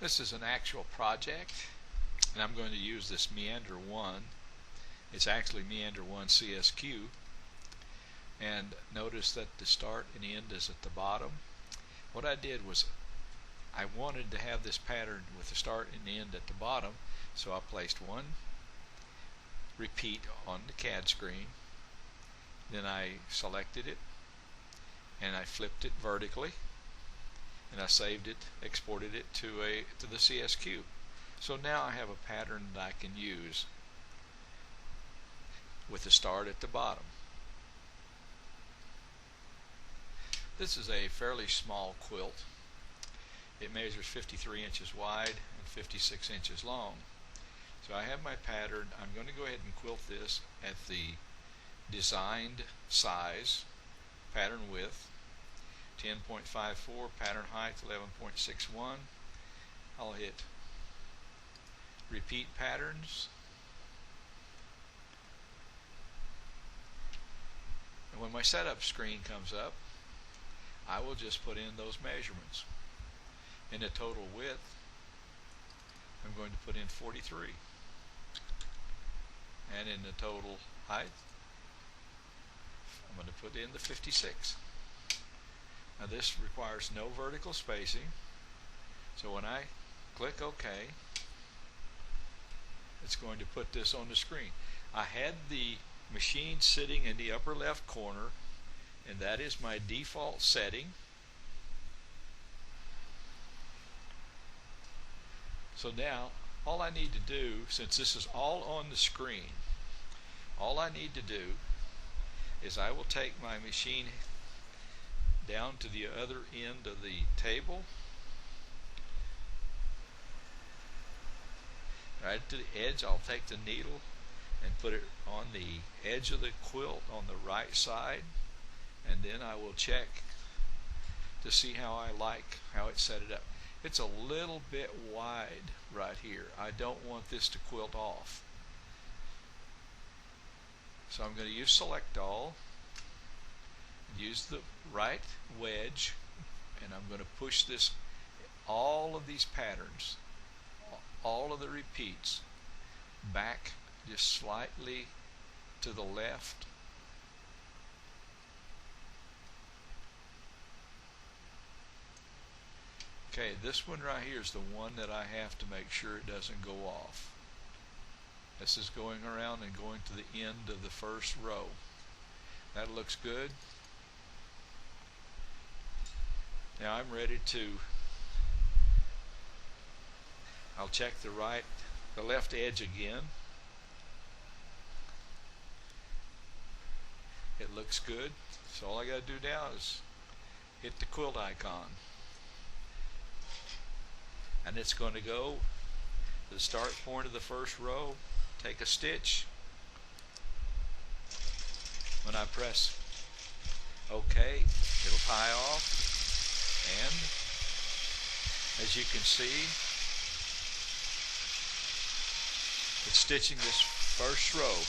This is an actual project, and I'm going to use this Meander 1. It's actually Meander 1 CSQ, and notice that the start and end is at the bottom. What I did was I wanted to have this pattern with the start and end at the bottom, so I placed one repeat on the CAD screen, then I selected it and I flipped it vertically, and I saved it, exported it to the CSQ. So now I have a pattern that I can use with the start at the bottom. This is a fairly small quilt. It measures 53 inches wide and 56 inches long. So I have my pattern. I'm going to go ahead and quilt this at the designed size, pattern width 10.54, pattern height 11.61. I'll hit repeat patterns, and when my setup screen comes up, I will just put in those measurements. In the total width, I'm going to put in 43, and in the total height, I'm going to put in the 56. Now this requires no vertical spacing, so when I click OK, it's going to put this on the screen. I had the machine sitting in the upper left corner, and that is my default setting. So now all I need to do, since this is all on the screen, all I need to do is I will take my machine down to the other end of the table, right to the edge. I'll take the needle and put it on the edge of the quilt on the right side, and then I will check to see how I like how it's set it up. It's a little bit wide right here. I don't want this to quilt off. So I'm going to use select all, use the right wedge, and I'm going to push this, all of these patterns, all of the repeats, back just slightly to the left. Okay, this one right here is the one that I have to make sure it doesn't go off. This is going around and going to the end of the first row. That looks good. Now I'm ready to, I'll check the left edge again. It looks good. So all I got to do now is hit the quilt icon. And it's going to go to the start point of the first row, take a stitch. When I press OK, it'll tie off, and as you can see, it's stitching this first row.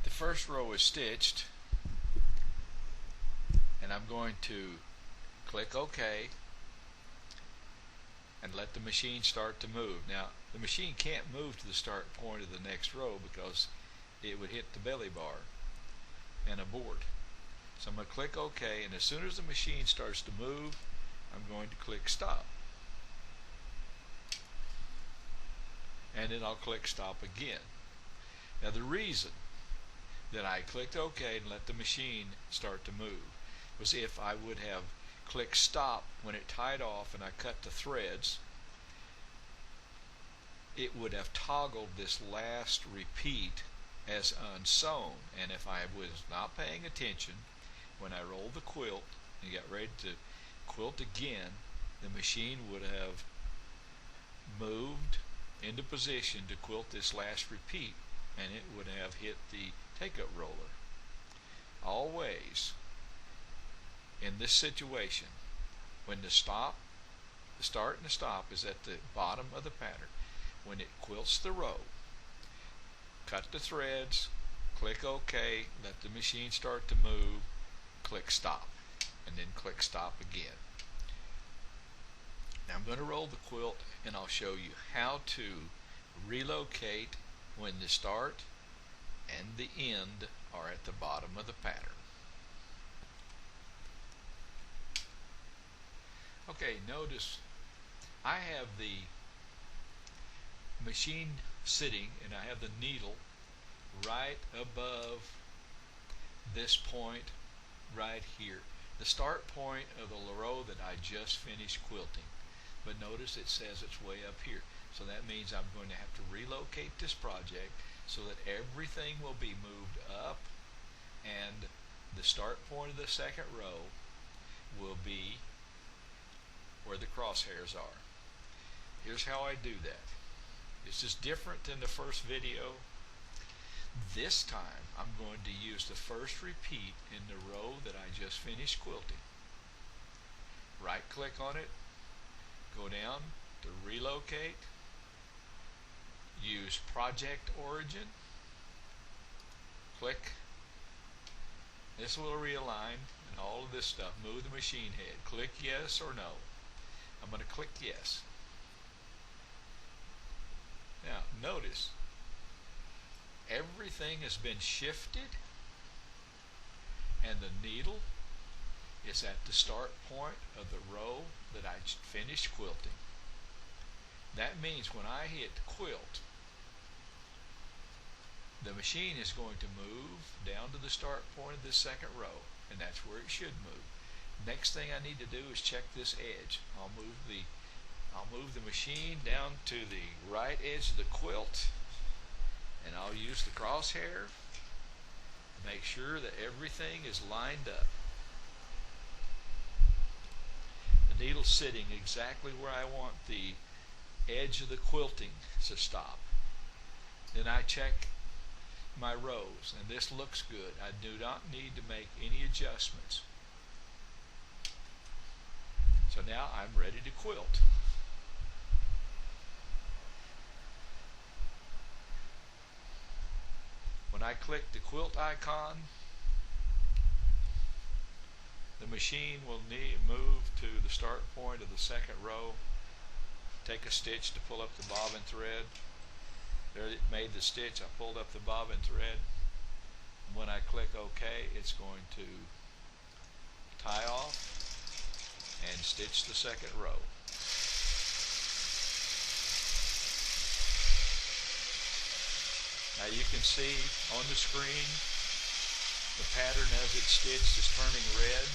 First row is stitched, and I'm going to click OK and let the machine start to move. Now the machine can't move to the start point of the next row because it would hit the belly bar and abort. So I'm going to click OK, and as soon as the machine starts to move, I'm going to click stop, and then I'll click stop again. Now the reason that I clicked OK and let the machine start to move was if I would have clicked stop when it tied off and I cut the threads, it would have toggled this last repeat as unsewn, and if I was not paying attention when I rolled the quilt and got ready to quilt again, the machine would have moved into position to quilt this last repeat, and it would have hit the take-up roller. Always in this situation, when the start and the stop is at the bottom of the pattern, when it quilts the row, cut the threads, click OK, let the machine start to move, click stop, and then click stop again. Now I'm going to roll the quilt and I'll show you how to relocate when the start and the end are at the bottom of the pattern. Okay, notice I have the machine sitting and I have the needle right above this point right here, the start point of the row that I just finished quilting. But notice it says it's way up here, so that means I'm going to have to relocate this project so that everything will be moved up and the start point of the second row will be where the crosshairs are. Here's how I do that. This is different than the first video. This time I'm going to use the first repeat in the row that I just finished quilting. Right click on it, go down to relocate, use project origin, click. This will realign and all of this stuff. Move the machine head. Click yes or no. I'm going to click yes. Now notice everything has been shifted and the needle is at the start point of the row that I finished quilting. That means when I hit quilt, the machine is going to move down to the start point of this second row, and that's where it should move. Next thing I need to do is check this edge. I'll move the machine down to the right edge of the quilt, and I'll use the crosshair to make sure that everything is lined up. The needle's sitting exactly where I want the edge of the quilting to stop. Then I check my rows, and this looks good. I do not need to make any adjustments. So now I'm ready to quilt. When I click the quilt icon, the machine will move to the start point of the second row, take a stitch to pull up the bobbin thread. There it made the stitch, I pulled up the bobbin thread. When I click OK, it's going to tie off and stitch the second row. Now you can see on the screen the pattern as it's stitched is turning red,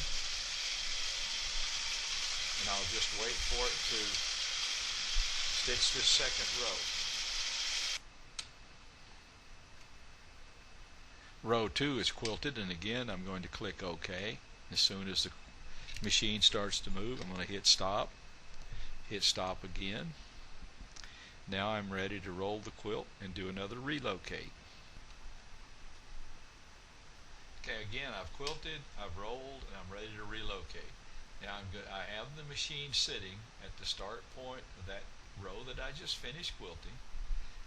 and I'll just wait for it to stitch this second row. Row 2 is quilted, and again I'm going to click OK. As soon as the machine starts to move, I'm going to hit stop again. Now I'm ready to roll the quilt and do another relocate. Okay, again I've quilted, I've rolled, and I'm ready to relocate. Now I have the machine sitting at the start point of that row that I just finished quilting.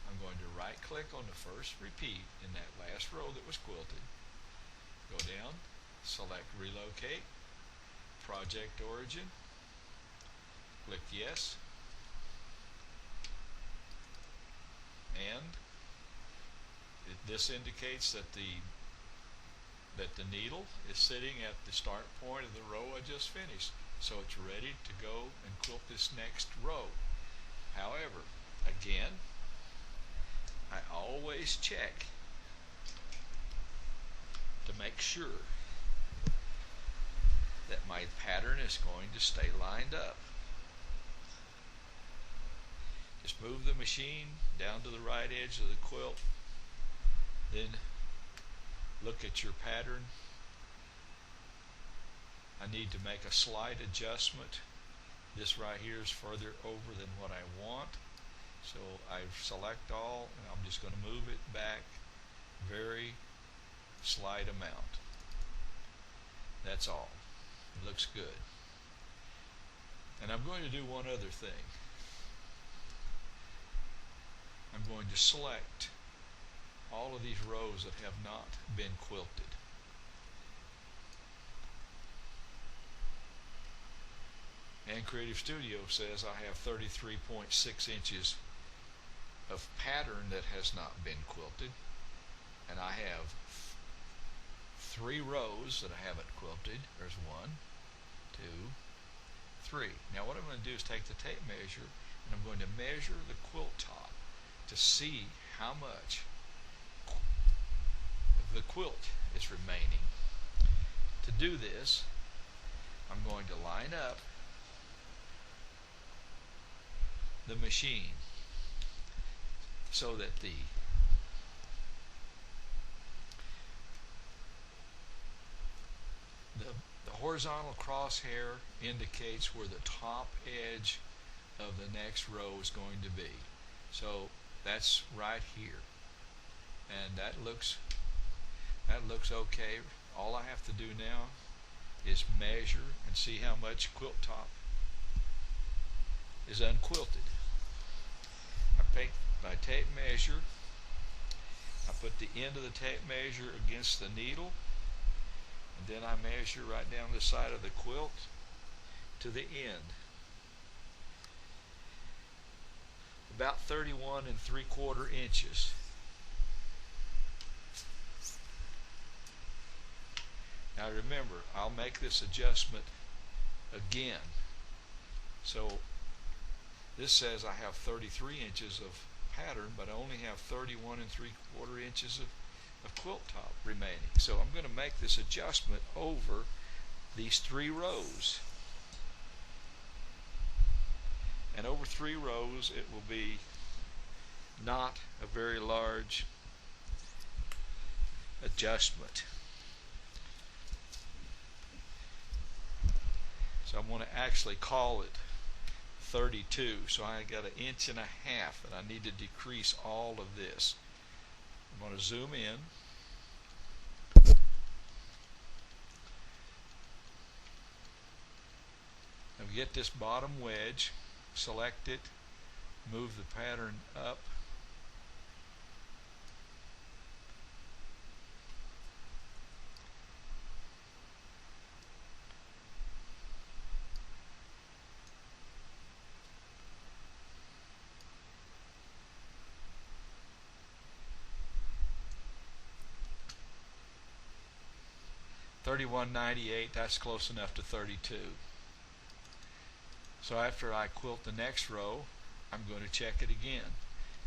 I'm going to right click on the first repeat in that last row that was quilted. Go down, select relocate, project origin, click yes, and this indicates that the needle is sitting at the start point of the row I just finished, so it's ready to go and quilt this next row. However, again, I always check to make sure that my pattern is going to stay lined up. Just move the machine down to the right edge of the quilt, then look at your pattern. I need to make a slight adjustment. This right here is further over than what I want, so I select all and I'm just going to move it back very slight amount. That's all. It looks good. And I'm going to do one other thing. I'm going to select all of these rows that have not been quilted. And Creative Studio says I have 33.6 inches of pattern that has not been quilted, and I have 3 rows that I haven't quilted. There's 1, 2, 3. Now what I'm going to do is take the tape measure and I'm going to measure the quilt top to see how much of the quilt is remaining. To do this, I'm going to line up the machine so that the horizontal crosshair indicates where the top edge of the next row is going to be. So that's right here, and that looks okay. All I have to do now is measure and see how much quilt top is unquilted. I take my tape measure, I put the end of the tape measure against the needle, and then I measure right down the side of the quilt to the end. About 31 3/4 inches. Now remember, I'll make this adjustment again. So this says I have 33 inches of pattern, but I only have 31 3/4 inches of quilt top remaining. So I'm going to make this adjustment over these 3 rows. And over 3 rows it will be not a very large adjustment. So I'm going to actually call it 32. So I got 1.5 inches, and I need to decrease all of this. I'm going to zoom in. Now get this bottom wedge, select it, move the pattern up, $31.98, that's close enough to 32. So after I quilt the next row, I'm going to check it again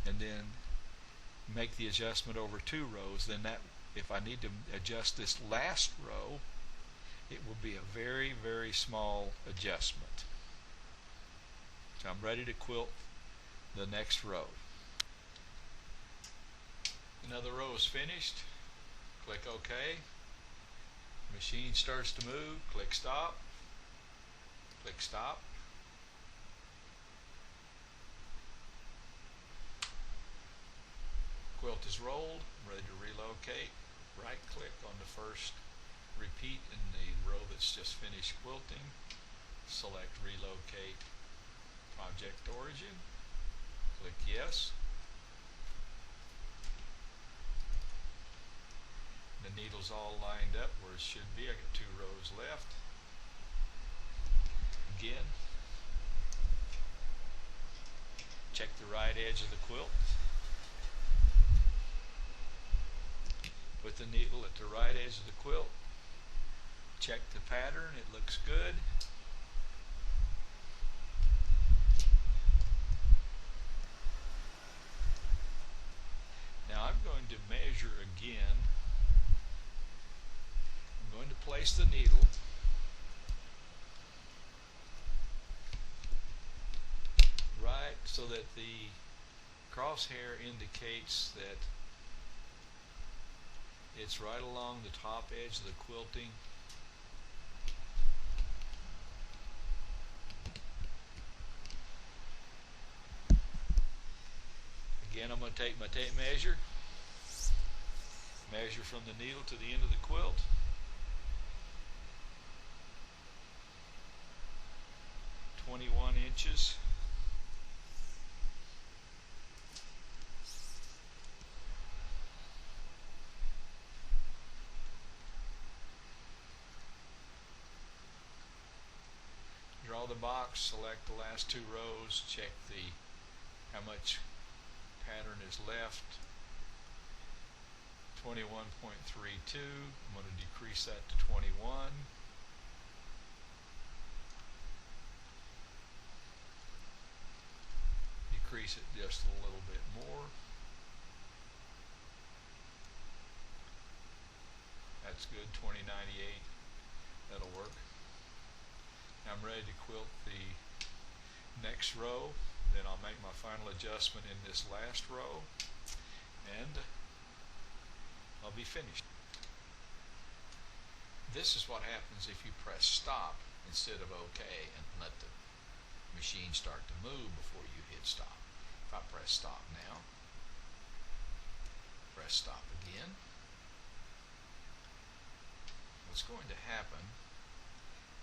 and then make the adjustment over 2 rows. Then that, if I need to adjust this last row, it will be a very, very small adjustment. So I'm ready to quilt the next row. Another row is finished. Click OK. Machine starts to move. Click stop. Click stop. Quilt is rolled. I'm ready to relocate. Right click on the first repeat in the row that's just finished quilting. Select relocate project origin. Click yes. The needle's all lined up where it should be. I got 2 rows left. Again, check the right edge of the quilt. Put the needle at the right edge of the quilt. Check the pattern, it looks good. Now I'm going to measure again. I'm going to place the needle right so that the crosshair indicates that it's right along the top edge of the quilting. Again, I'm going to take my tape measure, measure from the needle to the end of the quilt. (21 inches). box, select the last two rows, check how much pattern is left. 21.32. I'm going to decrease that to 21. Decrease it just a little bit more. That's good, 2098. That'll work. Now I'm ready to quilt the next row. Then I'll make my final adjustment in this last row, and I'll be finished. This is what happens if you press stop instead of OK and let the machine start to move before you hit stop. If I press stop now, press stop again, what's going to happen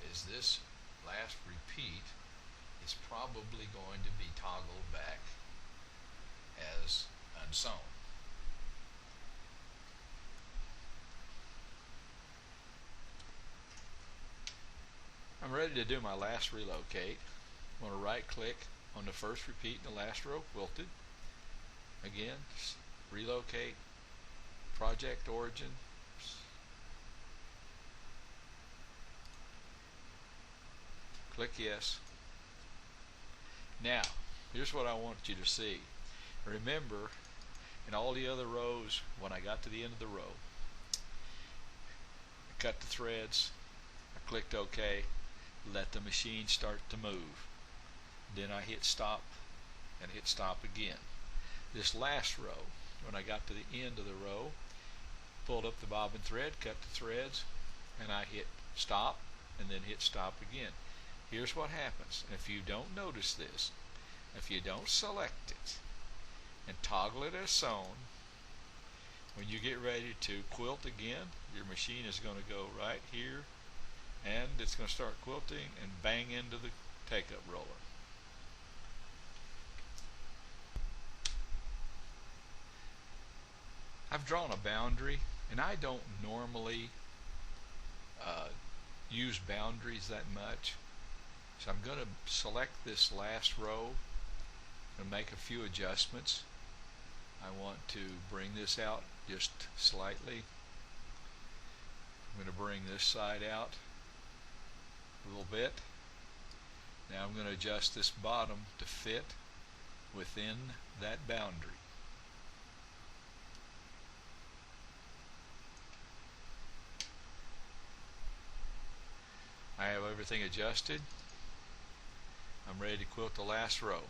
is this last repeat is probably going to be toggled back as unsewn. I'm ready to do my last relocate. I'm going to right click on the first repeat in the last row quilted. Again, relocate, project origin, click yes. Now, here's what I want you to see. Remember, in all the other rows, when I got to the end of the row, I cut the threads, I clicked OK, let the machine start to move. Then I hit stop and hit stop again. This last row, when I got to the end of the row, pulled up the bobbin thread, cut the threads, and I hit stop and then hit stop again. Here's what happens. If you don't notice this, if you don't select it and toggle it as sewn, when you get ready to quilt again, your machine is going to go right here and it's going to start quilting and bang into the take-up roller. I've drawn a boundary, and I don't normally use boundaries that much. So I'm going to select this last row and make a few adjustments. I want to bring this out just slightly. I'm going to bring this side out a little bit. Now I'm going to adjust this bottom to fit within that boundary. I have everything adjusted. I'm ready to quilt the last row.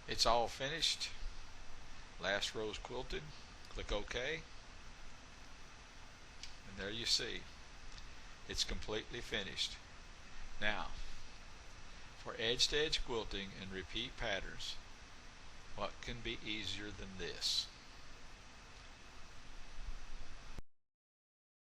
It's all finished. Last row is quilted. Click OK. And there you see. It's completely finished. Now, for edge-to-edge quilting and repeat patterns, what can be easier than this?